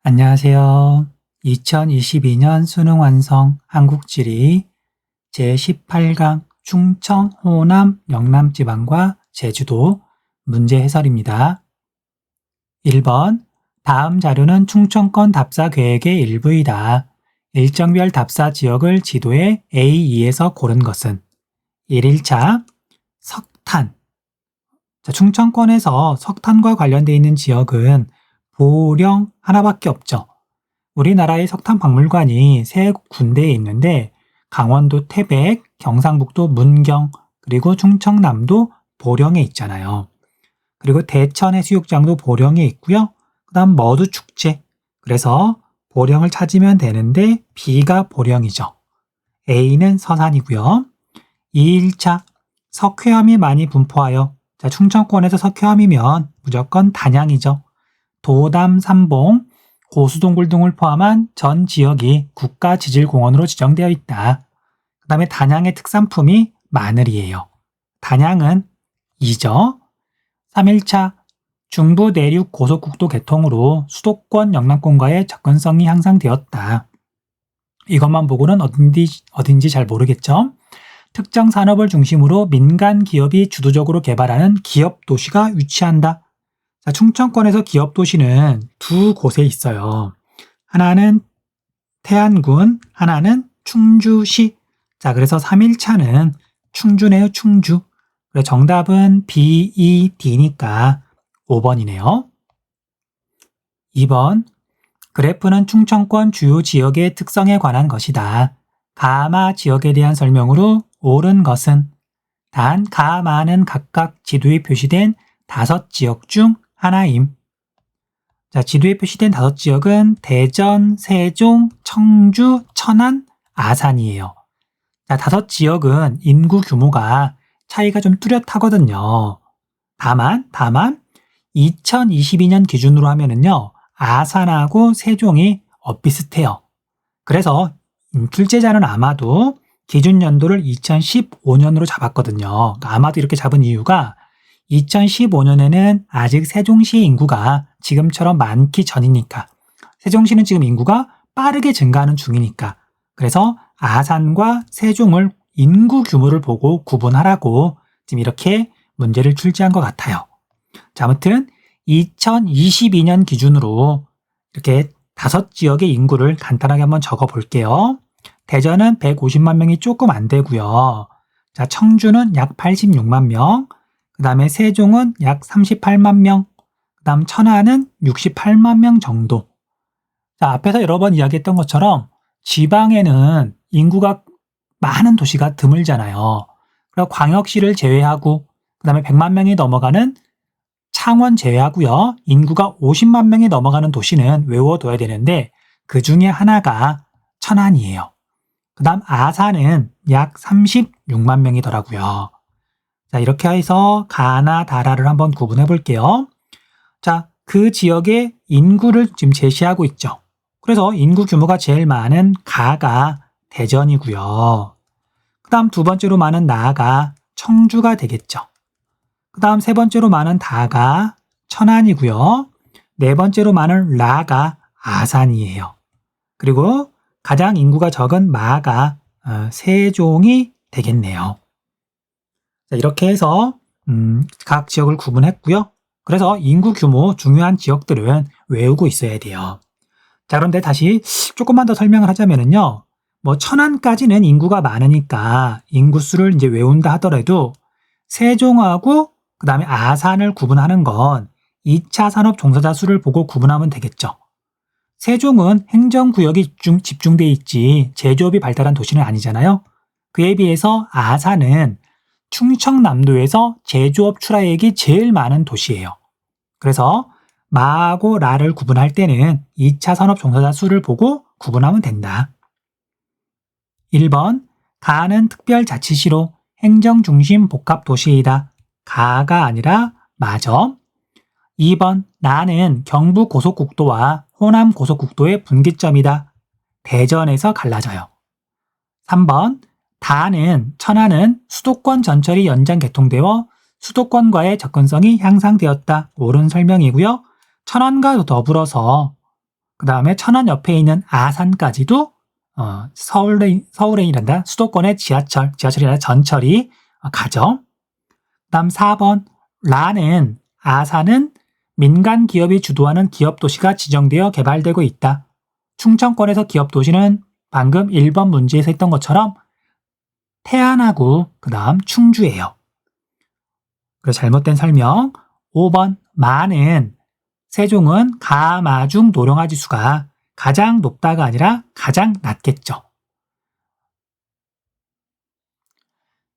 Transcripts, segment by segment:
안녕하세요. 2022년 수능 완성 한국지리 제18강 충청, 호남, 영남 지방과 제주도 문제 해설입니다. 1번 다음 자료는 충청권 답사 계획의 일부이다. 일정별 답사 지역을 지도에 A2에서 고른 것은 1일차 석탄. 충청권에서 석탄과 관련되어 있는 지역은 보령 하나밖에 없죠. 우리나라의 석탄 박물관이 세 군데에 있는데 강원도 태백, 경상북도 문경, 그리고 충청남도 보령에 있잖아요. 그리고 대천 해수욕장도 보령에 있고요. 그 다음 머두축제. 그래서 보령을 찾으면 되는데 B가 보령이죠. A는 서산이고요. 2일차 석회암이 많이 분포하여 충청권에서 석회암이면 무조건 단양이죠. 도담, 삼봉, 고수동굴 등을 포함한 전 지역이 국가지질공원으로 지정되어 있다. 그 다음에 단양의 특산품이 마늘이에요. 단양은 2죠. 3일차 중부 내륙 고속국도 개통으로 수도권 영남권과의 접근성이 향상되었다. 이것만 보고는 어딘지 잘 모르겠죠. 특정 산업을 중심으로 민간 기업이 주도적으로 개발하는 기업 도시가 위치한다. 충청권에서 기업 도시는 두 곳에 있어요. 하나는 태안군, 하나는 충주시. 그래서 3일차는 충주네요, 충주. 정답은 B, E, D니까 5번이네요. 2번 그래프는 충청권 주요 지역의 특성에 관한 것이다. 가마 지역에 대한 설명으로 옳은 것은 단, 가마는 각각 지도에 표시된 5지역 중 하나임. 지도에 표시된 5지역은 대전, 세종, 청주, 천안, 아산이에요. 5지역은 인구 규모가 차이가 좀 뚜렷하거든요. 다만 2022년 기준으로 하면은요, 아산하고 세종이 비슷해요. 그래서 출제자는 아마도 기준 연도를 2015년으로 잡았거든요. 아마도 이렇게 잡은 이유가 2015년에는 아직 세종시 인구가 지금처럼 많기 전이니까, 세종시는 지금 인구가 빠르게 증가하는 중이니까, 그래서 아산과 세종을 인구 규모를 보고 구분하라고 지금 이렇게 문제를 출제한 것 같아요. 아무튼 2022년 기준으로 이렇게 5지역의 인구를 간단하게 한번 적어 볼게요. 대전은 150만 명이 조금 안 되고요. 청주는 약 86만 명, 그 다음에 세종은 약 38만 명, 그 다음 천안은 68만 명 정도. 앞에서 여러 번 이야기했던 것처럼 지방에는 인구가 많은 도시가 드물잖아요. 그리고 광역시를 제외하고 그 다음에 100만 명이 넘어가는 창원 제외하고요. 인구가 50만 명이 넘어가는 도시는 외워둬야 되는데 그 중에 하나가 천안이에요. 그 다음 아산은 약 36만 명이더라고요. 이렇게 해서 가나 다라를 한번 구분해 볼게요. 그 지역의 인구를 지금 제시하고 있죠. 그래서 인구 규모가 제일 많은 가가 대전이고요. 그 다음 두 번째로 많은 나가 청주가 되겠죠. 그 다음 세 번째로 많은 다가 천안이고요. 네 번째로 많은 라가 아산이에요. 그리고 가장 인구가 적은 마가 세종이 되겠네요. 이렇게 해서 각 지역을 구분했고요. 그래서 인구 규모 중요한 지역들은 외우고 있어야 돼요. 그런데 다시 조금만 더 설명을 하자면요. 천안까지는 인구가 많으니까 인구수를 이제 외운다 하더라도 세종하고 그 다음에 아산을 구분하는 건 2차 산업 종사자 수를 보고 구분하면 되겠죠. 세종은 행정구역이 집중돼 있지 제조업이 발달한 도시는 아니잖아요. 그에 비해서 아산은 충청남도에서 제조업 출하액이 제일 많은 도시예요. 그래서 마하고 라를 구분할 때는 2차 산업 종사자 수를 보고 구분하면 된다. 1번 가는 특별자치시로 행정중심 복합도시이다. 가가 아니라 마죠. 2번 나는 경부고속국도와 호남고속국도의 분기점이다. 대전에서 갈라져요. 3번 다는 천안은 수도권 전철이 연장 개통되어 수도권과의 접근성이 향상되었다. 옳은 설명이고요. 천안과 더불어서 그 다음에 천안 옆에 있는 아산까지도 서울행이란다. 수도권의 지하철이 아니라 전철이 가죠. 그 다음 4번 라는 아산은 민간 기업이 주도하는 기업 도시가 지정되어 개발되고 있다. 충청권에서 기업 도시는 방금 1번 문제에서 했던 것처럼 태안하고 그 다음 충주예요. 그래서 잘못된 설명. 5번 마는 세종은 가마중 노령화 지수가 가장 높다가 아니라 가장 낮겠죠.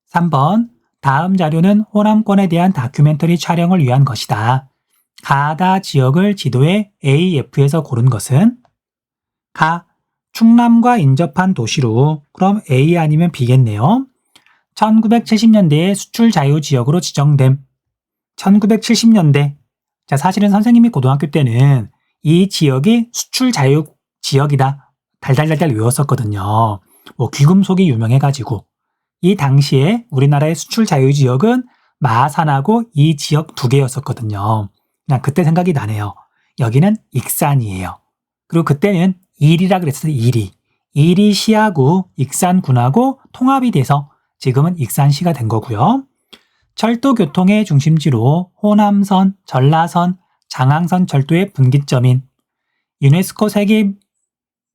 3번 다음 자료는 호남권에 대한 다큐멘터리 촬영을 위한 것이다. 가다 지역을 지도에 AF에서 고른 것은 가, 충남과 인접한 도시로 그럼 A 아니면 B겠네요. 1970년대에 수출 자유 지역으로 지정됨. 1970년대. 자, 사실은 선생님이 고등학교 때는 이 지역이 수출 자유 지역이다. 달달달달 외웠었거든요. 뭐 귀금속이 유명해가지고. 이 당시에 우리나라의 수출 자유 지역은 마산하고 이 지역 2개였었거든요. 그냥 그때 생각이 나네요. 여기는 익산이에요. 그리고 그때는 일이라 그랬어요. 일이 시하고 익산군하고 통합이 돼서 지금은 익산시가 된 거고요. 철도 교통의 중심지로 호남선, 전라선, 장항선 철도의 분기점인 유네스코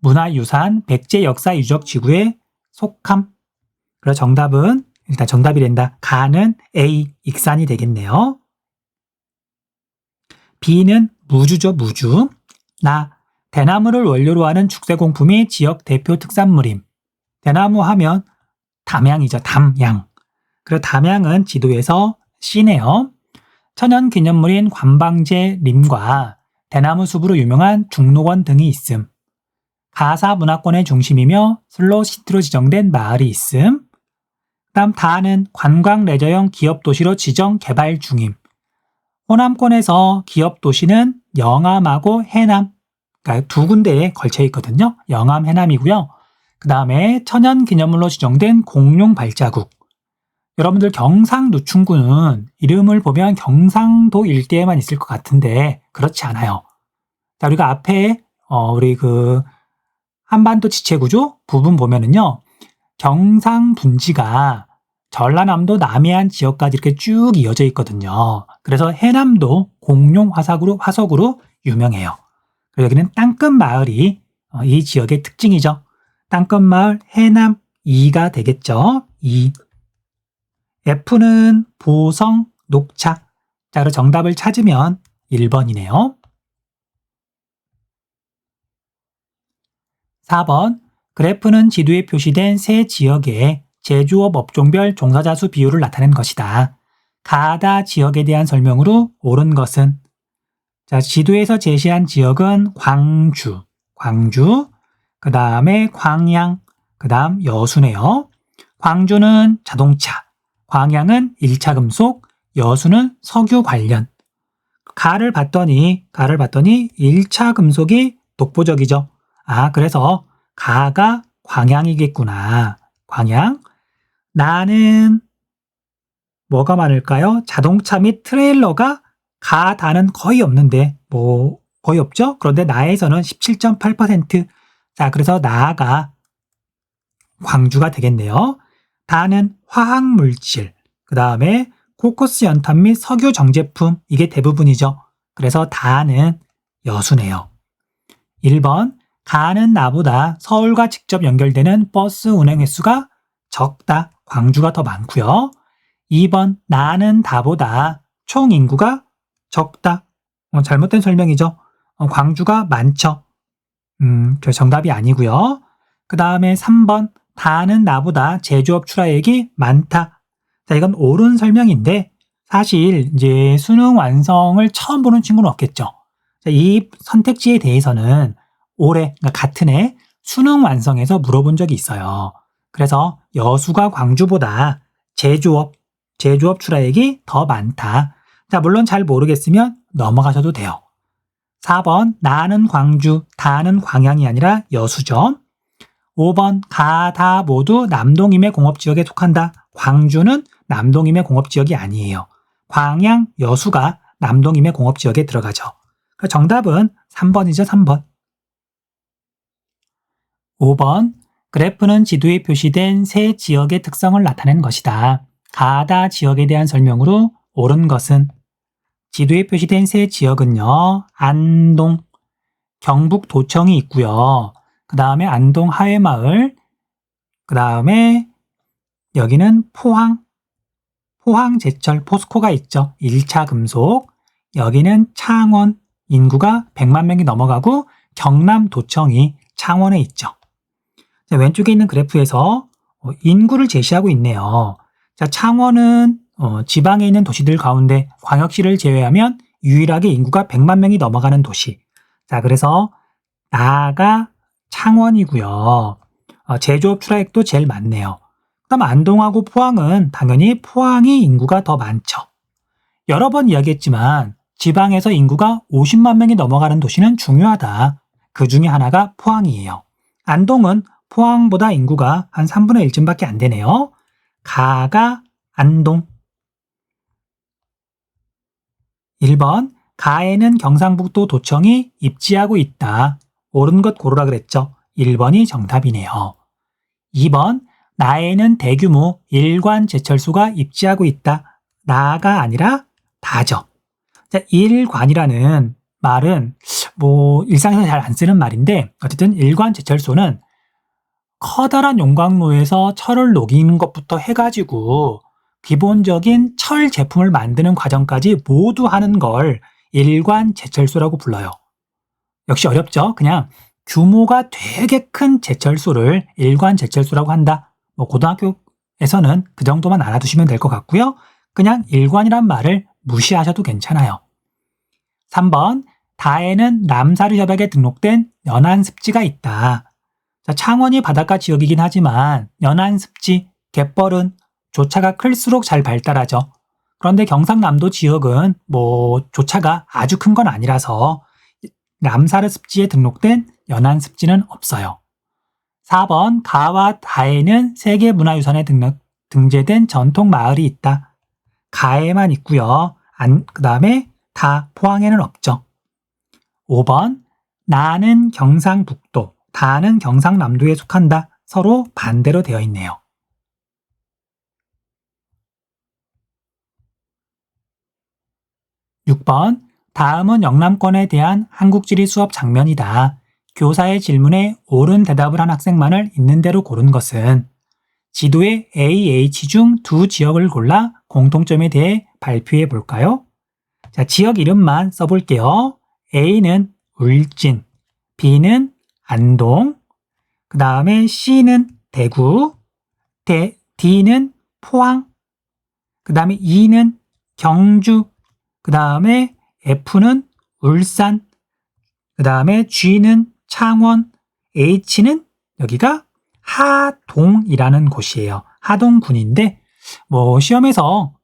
세계문화유산 백제 역사 유적 지구에 속함. 그래서 정답은 일단 정답이란다. 가는 A, 익산이 되겠네요. B는 무주죠, 무주. 대나무를 원료로 하는 죽쇠공품이 지역 대표 특산물임. 대나무 하면 담양이죠, 담양. 그리고 담양은 지도에서 C네요. 천연기념물인 관방제 림과 대나무 숲으로 유명한 중록원 등이 있음. 가사 문화권의 중심이며 슬로시티로 지정된 마을이 있음. 다음 다는 관광 레저형 기업 도시로 지정 개발 중임. 호남권에서 기업 도시는 영암하고 해남, 그러니까 2군데에 걸쳐 있거든요. 영암, 해남이고요. 그 다음에 천연기념물로 지정된 공룡 발자국. 여러분들 경상노충군은 이름을 보면 경상도 일대에만 있을 것 같은데 그렇지 않아요. 자, 우리가 앞에 우리 그 한반도 지체구조 부분 보면은요. 경상분지가 전라남도 남해안 지역까지 이렇게 쭉 이어져 있거든요. 그래서 해남도 공룡 화석으로 유명해요. 그리고 여기는 땅끝 마을이 이 지역의 특징이죠. 땅끝 마을 해남 2가 되겠죠. 2. F는 보성, 녹차. 자, 그리고 정답을 찾으면 1번이네요. 4번. 그래프는 지도에 표시된 세 지역의 제조업 업종별 종사자 수 비율을 나타낸 것이다. 가다 지역에 대한 설명으로 옳은 것은 자, 지도에서 제시한 지역은 광주, 그 다음에 광양, 그 다음 여수네요. 광주는 자동차, 광양은 1차 금속, 여수는 석유 관련. 가를 봤더니 1차 금속이 독보적이죠. 아, 그래서 가가 광양이겠구나. 광양. 나는 뭐가 많을까요? 자동차 및 트레일러가 가다는 거의 없는데 거의 없죠? 그런데 나에서는 17.8%. 자, 그래서 나가 광주가 되겠네요. 다는 화학물질, 그 다음에 코코스 연탄 및 석유 정제품, 이게 대부분이죠. 그래서 다는 여수네요. 1번, 가는 나보다 서울과 직접 연결되는 버스 운행 횟수가 적다. 광주가 더 많고요. 2번, 나는 다보다 총 인구가 적다. 잘못된 설명이죠. 광주가 많죠. 저 정답이 아니고요. 그 다음에 3번, 다는 나보다 제조업 출하액이 많다. 자, 이건 옳은 설명인데 사실 이제 수능 완성을 처음 보는 친구는 없겠죠. 자, 이 선택지에 대해서는 올해, 그러니까 같은 해 수능 완성에서 물어본 적이 있어요. 그래서 여수가 광주보다 제조업 출하액이 더 많다. 자, 물론 잘 모르겠으면 넘어가셔도 돼요. 4번, 나는 광주, 다는 광양이 아니라 여수죠. 5번, 가, 다 모두 남동임의 공업지역에 속한다. 광주는 남동임의 공업지역이 아니에요. 광양, 여수가 남동임의 공업지역에 들어가죠. 정답은 3번이죠, 3번. 5번. 그래프는 지도에 표시된 세 지역의 특성을 나타낸 것이다. 가다 지역에 대한 설명으로 옳은 것은 지도에 표시된 세 지역은요. 안동, 경북 도청이 있고요. 그 다음에 안동 하회마을, 그 다음에 여기는 포항 제철 포스코가 있죠. 1차 금속. 여기는 창원, 인구가 100만 명이 넘어가고 경남 도청이 창원에 있죠. 자, 왼쪽에 있는 그래프에서 인구를 제시하고 있네요. 자, 창원은 지방에 있는 도시들 가운데 광역시를 제외하면 유일하게 인구가 100만 명이 넘어가는 도시. 자, 그래서 나가 창원이고요. 제조업 출하액도 제일 많네요. 그다음 안동하고 포항은 당연히 포항이 인구가 더 많죠. 여러 번 이야기했지만 지방에서 인구가 50만 명이 넘어가는 도시는 중요하다. 그 중에 하나가 포항이에요. 안동은 포항보다 인구가 한 3분의 1쯤밖에 안 되네요. 가가 안동. 1번. 가에는 경상북도 도청이 입지하고 있다. 옳은 것 고르라 그랬죠. 1번이 정답이네요. 2번. 나에는 대규모 일관 제철소가 입지하고 있다. 나가 아니라 다죠. 자, 일관이라는 말은 일상에서 잘 안 쓰는 말인데 어쨌든 일관 제철소는 커다란 용광로에서 철을 녹이는 것부터 해가지고 기본적인 철 제품을 만드는 과정까지 모두 하는 걸 일관 제철소라고 불러요. 역시 어렵죠? 그냥 규모가 되게 큰 제철소를 일관 제철소라고 한다. 고등학교에서는 그 정도만 알아두시면 될 것 같고요. 그냥 일관이란 말을 무시하셔도 괜찮아요. 3번. 다에는 람사르 협약에 등록된 연안습지가 있다. 자, 창원이 바닷가 지역이긴 하지만 연안습지, 갯벌은 조차가 클수록 잘 발달하죠. 그런데 경상남도 지역은 조차가 아주 큰 건 아니라서 람사르 습지에 등록된 연안습지는 없어요. 4번. 가와 다에는 세계문화유산에 등재된 전통 마을이 있다. 가에만 있고요. 그 다음에 다 포항에는 없죠. 5번. 나는 경상북도, 다는 경상남도에 속한다. 서로 반대로 되어 있네요. 6번. 다음은 영남권에 대한 한국지리 수업 장면이다. 교사의 질문에 옳은 대답을 한 학생만을 있는 대로 고른 것은 지도에 A, H 중 두 지역을 골라 공통점에 대해 발표해 볼까요? 자, 지역 이름만 써볼게요. A는 울진, B는 안동, 그 다음에 C는 대구, D는 포항, 그 다음에 E는 경주, 그 다음에 F는 울산, 그 다음에 G는 창원, H는 여기가 하동이라는 곳이에요. 하동군인데 시험에서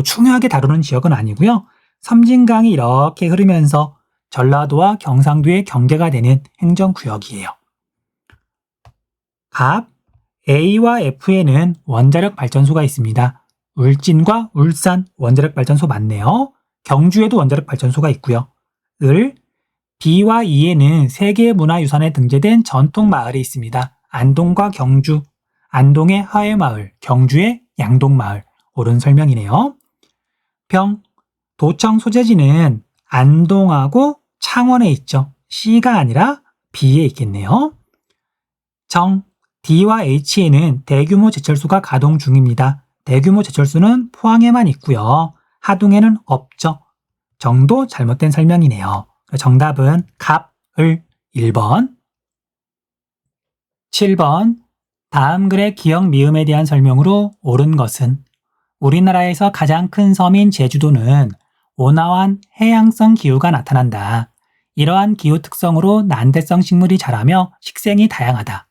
중요하게 다루는 지역은 아니고요. 섬진강이 이렇게 흐르면서 전라도와 경상도의 경계가 되는 행정구역이에요. 갑 A와 F에는 원자력 발전소가 있습니다. 울진과 울산 원자력 발전소 맞네요. 경주에도 원자력 발전소가 있고요. B와 E에는 세계문화유산에 등재된 전통 마을이 있습니다. 안동과 경주, 안동의 하회마을, 경주의 양동마을. 옳은 설명이네요. 도청 소재지는 안동하고 창원에 있죠. C가 아니라 B에 있겠네요. D와 H에는 대규모 제철소가 가동 중입니다. 대규모 제철소는 포항에만 있고요. 하동에는 없죠. 정도 잘못된 설명이네요. 정답은 갑을 1번. 7번. 다음 글의 기역 미음에 대한 설명으로 옳은 것은 우리나라에서 가장 큰 섬인 제주도는 온화한 해양성 기후가 나타난다. 이러한 기후 특성으로 난대성 식물이 자라며 식생이 다양하다.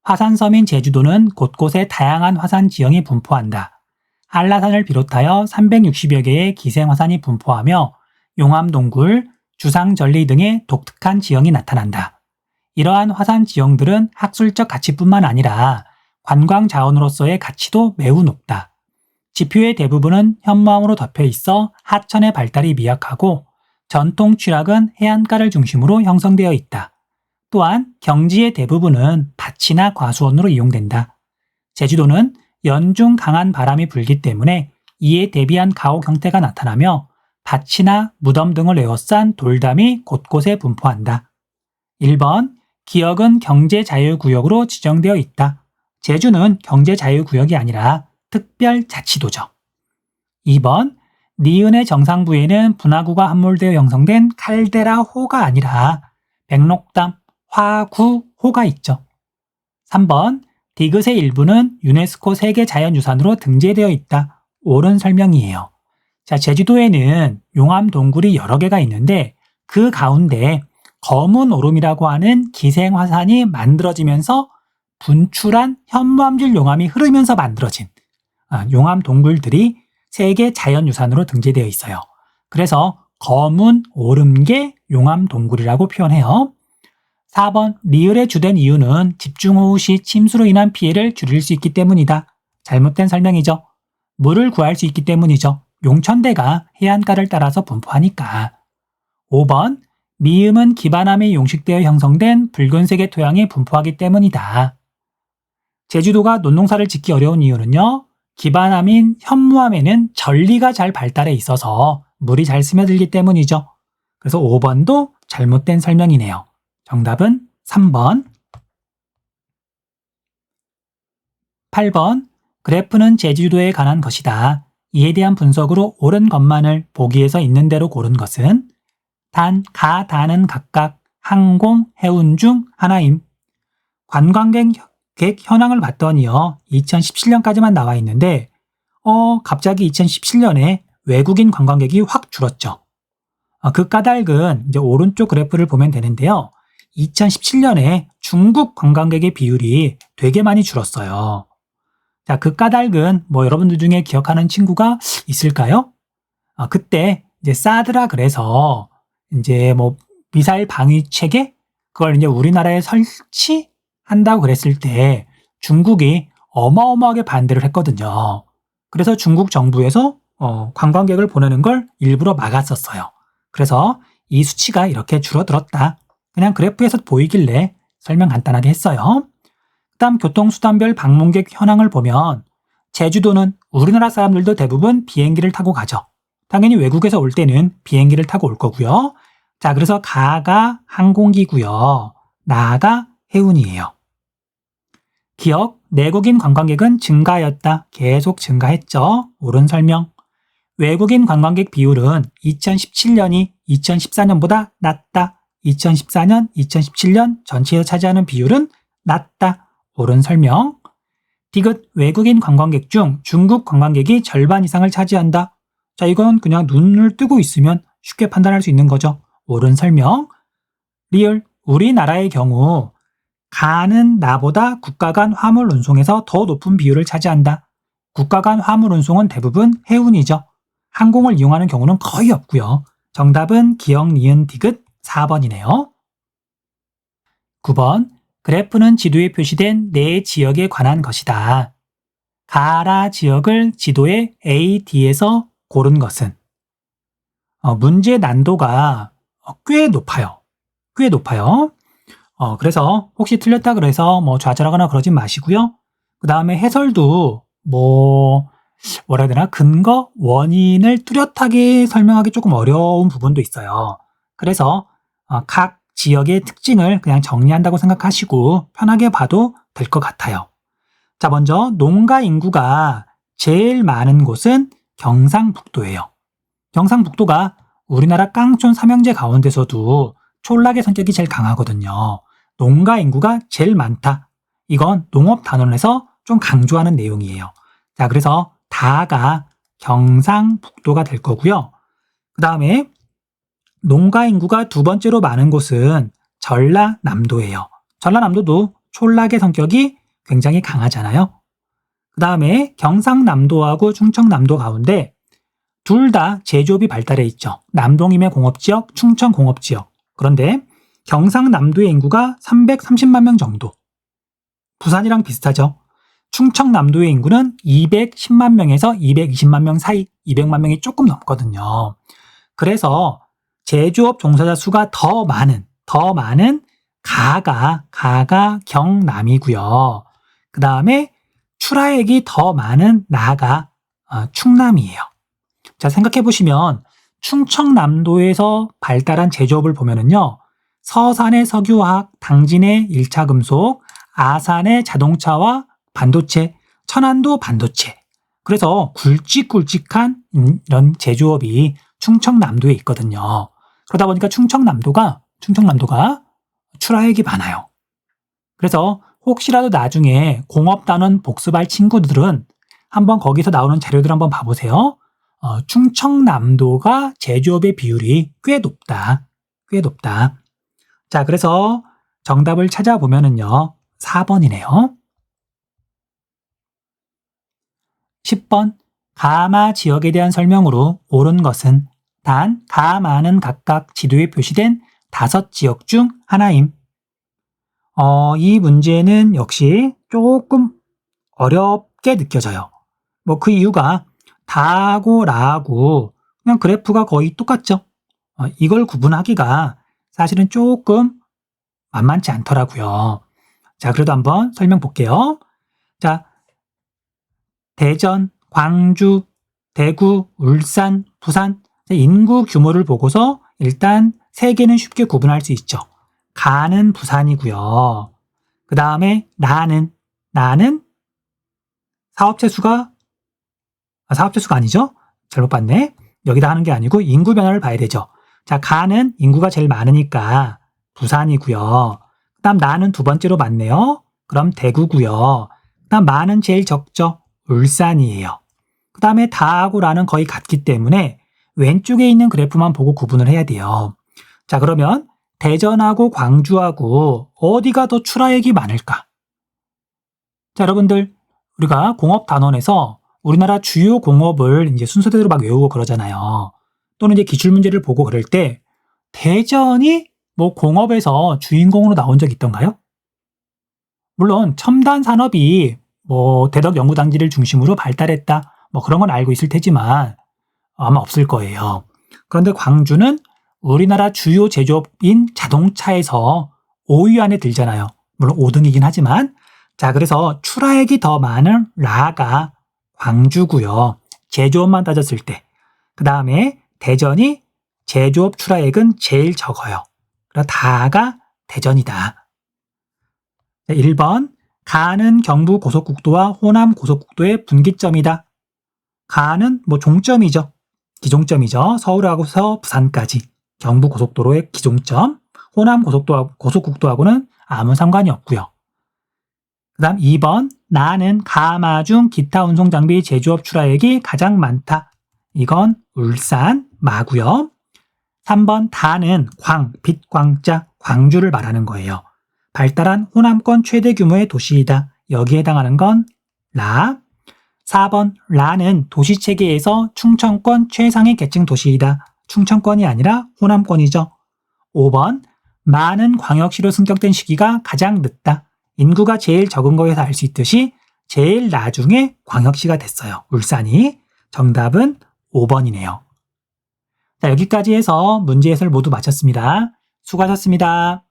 화산섬인 제주도는 곳곳에 다양한 화산 지형이 분포한다. 한라산을 비롯하여 360여 개의 기생화산이 분포하며 용암동굴, 주상절리 등의 독특한 지형이 나타난다. 이러한 화산 지형들은 학술적 가치뿐만 아니라 관광 자원으로서의 가치도 매우 높다. 지표의 대부분은 현무암으로 덮여 있어 하천의 발달이 미약하고 전통 취락은 해안가를 중심으로 형성되어 있다. 또한 경지의 대부분은 밭이나 과수원으로 이용된다. 제주도는 연중 강한 바람이 불기 때문에 이에 대비한 가옥 형태가 나타나며 밭이나 무덤 등을 에워싼 돌담이 곳곳에 분포한다. 1번, 기역은 경제자유구역으로 지정되어 있다. 제주는 경제자유구역이 아니라 특별자치도죠. 2번, 니은의 정상부에는 분화구가 함몰되어 형성된 칼데라호가 아니라 백록담, 화구호가 있죠. 3번, 디귿의 일부는 유네스코 세계자연유산으로 등재되어 있다. 옳은 설명이에요. 자, 제주도에는 용암 동굴이 여러 개가 있는데 그 가운데 검은 오름이라고 하는 기생화산이 만들어지면서 분출한 현무암질 용암이 흐르면서 만들어진 용암 동굴들이 세계 자연유산으로 등재되어 있어요. 그래서 검은 오름계 용암 동굴이라고 표현해요. 4번, 리을의 주된 이유는 집중호우 시 침수로 인한 피해를 줄일 수 있기 때문이다. 잘못된 설명이죠. 물을 구할 수 있기 때문이죠. 용천대가 해안가를 따라서 분포하니까. 5번, 미음은 기반암에 용식되어 형성된 붉은색의 토양이 분포하기 때문이다. 제주도가 논농사를 짓기 어려운 이유는요. 기반암인 현무암에는 전리가 잘 발달해 있어서 물이 잘 스며들기 때문이죠. 그래서 5번도 잘못된 설명이네요. 정답은 3번. 8번, 그래프는 제주도에 관한 것이다. 이에 대한 분석으로 옳은 것만을 보기에서 있는 대로 고른 것은 단, 가, 다는 각각 항공, 해운 중 하나임. 관광객 현황을 봤더니요. 2017년까지만 나와 있는데 갑자기 2017년에 외국인 관광객이 확 줄었죠. 그 까닭은 이제 오른쪽 그래프를 보면 되는데요. 2017년에 중국 관광객의 비율이 되게 많이 줄었어요. 자, 그 까닭은 여러분들 중에 기억하는 친구가 있을까요? 그때 이제 사드라 그래서 이제 미사일 방위 체계 그걸 이제 우리나라에 설치한다고 그랬을 때 중국이 어마어마하게 반대를 했거든요. 그래서 중국 정부에서 관광객을 보내는 걸 일부러 막았었어요. 그래서 이 수치가 이렇게 줄어들었다. 그냥 그래프에서 보이길래 설명 간단하게 했어요. 그다음 교통수단별 방문객 현황을 보면 제주도는 우리나라 사람들도 대부분 비행기를 타고 가죠. 당연히 외국에서 올 때는 비행기를 타고 올 거고요. 자, 그래서 가가 항공기고요. 나가 해운이에요. 기억, 내국인 관광객은 증가하였다. 계속 증가했죠. 옳은 설명. 외국인 관광객 비율은 2017년이 2014년보다 낮다. 2014년, 2017년 전체에서 차지하는 비율은 낮다. 옳은 설명. 디귿, 외국인 관광객 중 중국 관광객이 절반 이상을 차지한다. 자, 이건 그냥 눈을 뜨고 있으면 쉽게 판단할 수 있는 거죠. 옳은 설명. 리을, 우리나라의 경우 가는 나보다 국가 간 화물 운송에서 더 높은 비율을 차지한다. 국가 간 화물 운송은 대부분 해운이죠. 항공을 이용하는 경우는 거의 없고요. 정답은 기역, 니은, 디귿 4번이네요. 9번, 그래프는 지도에 표시된 네 지역에 관한 것이다. 가라 지역을 지도의 A, D에서 고른 것은 문제 난도가 꽤 높아요. 꽤 높아요. 그래서 혹시 틀렸다 그래서 좌절하거나 그러진 마시고요. 그 다음에 해설도 뭐라 해야 되나? 근거, 원인을 뚜렷하게 설명하기 조금 어려운 부분도 있어요. 그래서 각 지역의 특징을 그냥 정리한다고 생각하시고 편하게 봐도 될 것 같아요. 자, 먼저 농가 인구가 제일 많은 곳은 경상북도예요. 경상북도가 우리나라 깡촌 삼형제 가운데서도 촌락의 성격이 제일 강하거든요. 농가 인구가 제일 많다. 이건 농업단원에서 좀 강조하는 내용이에요. 자, 그래서 다가 경상북도가 될 거고요. 그 다음에 농가 인구가 두 번째로 많은 곳은 전라남도예요. 전라남도도 촌락의 성격이 굉장히 강하잖아요. 그 다음에 경상남도하고 충청남도 가운데 둘 다 제조업이 발달해 있죠. 남동임의 공업지역, 충청 공업지역. 그런데 경상남도의 인구가 330만 명 정도. 부산이랑 비슷하죠. 충청남도의 인구는 210만 명에서 220만 명 사이, 200만 명이 조금 넘거든요. 그래서 제조업 종사자 수가 더 많은 가가 경남이고요. 그 다음에 출하액이 더 많은 나가 충남이에요. 자, 생각해 보시면 충청남도에서 발달한 제조업을 보면은요. 서산의 석유화학, 당진의 1차 금속, 아산의 자동차와 반도체, 천안도 반도체. 그래서 굵직굵직한 이런 제조업이 충청남도에 있거든요. 그러다 보니까 충청남도가 출하액이 많아요. 그래서 혹시라도 나중에 공업단원 복습할 친구들은 한번 거기서 나오는 자료들 한번 봐보세요. 충청남도가 제조업의 비율이 꽤 높다. 자, 그래서 정답을 찾아보면은요. 4번이네요. 10번. 가마 지역에 대한 설명으로 옳은 것은 단 가마는 각각 지도에 표시된 5지역 중 하나임. 이 문제는 역시 조금 어렵게 느껴져요. 뭐 그 이유가 다하고 라하고 그냥 그래프가 거의 똑같죠. 이걸 구분하기가 사실은 조금 만만치 않더라고요. 자, 그래도 한번 설명 볼게요. 자, 대전, 광주, 대구, 울산, 부산 인구 규모를 보고서 일단 세 개는 쉽게 구분할 수 있죠. 가는 부산이고요. 그 다음에 나는 사업체 수가 아니죠? 잘못 봤네. 여기다 하는 게 아니고 인구 변화를 봐야 되죠. 자, 가는 인구가 제일 많으니까 부산이고요. 그 다음 나는 두 번째로 많네요. 그럼 대구고요. 그 다음 마는 제일 적죠. 울산이에요. 그 다음에 다하고 라는 거의 같기 때문에 왼쪽에 있는 그래프만 보고 구분을 해야 돼요. 자, 그러면 대전하고 광주하고 어디가 더 출하액이 많을까? 자, 여러분들 우리가 공업단원에서 우리나라 주요 공업을 이제 순서대로 막 외우고 그러잖아요. 또는 이제 기출문제를 보고 그럴 때 대전이 뭐 공업에서 주인공으로 나온 적 있던가요? 물론 첨단 산업이 뭐 대덕연구단지를 중심으로 발달했다 뭐 그런 건 알고 있을 테지만 아마 없을 거예요. 그런데 광주는 우리나라 주요 제조업인 자동차에서 5위 안에 들잖아요. 물론 5등이긴 하지만 자, 그래서 출하액이 더 많은 라가 광주고요. 제조업만 따졌을 때. 그 다음에 대전이 제조업 출하액은 제일 적어요. 그래서 다가 대전이다. 1번 가는 경부 고속국도와 호남 고속국도의 분기점이다. 가는 뭐 종점이죠. 기종점이죠. 서울하고서 부산까지 경부 고속도로의 기종점. 호남 고속국도하고는 아무 상관이 없고요. 그 다음 2번 나는 가마 중 기타 운송장비 제조업 출하액이 가장 많다. 이건 울산, 마고요. 3번 다는 빛, 광자, 광주를 말하는 거예요. 발달한 호남권 최대 규모의 도시이다. 여기에 해당하는 건 라. 4번 라는 도시체계에서 충청권 최상위 계층 도시이다. 충청권이 아니라 호남권이죠. 5번 마는 광역시로 승격된 시기가 가장 늦다. 인구가 제일 적은 거에서 알 수 있듯이 제일 나중에 광역시가 됐어요. 울산이. 정답은 5번이네요. 자, 여기까지 해서 문제 해설 모두 마쳤습니다. 수고하셨습니다.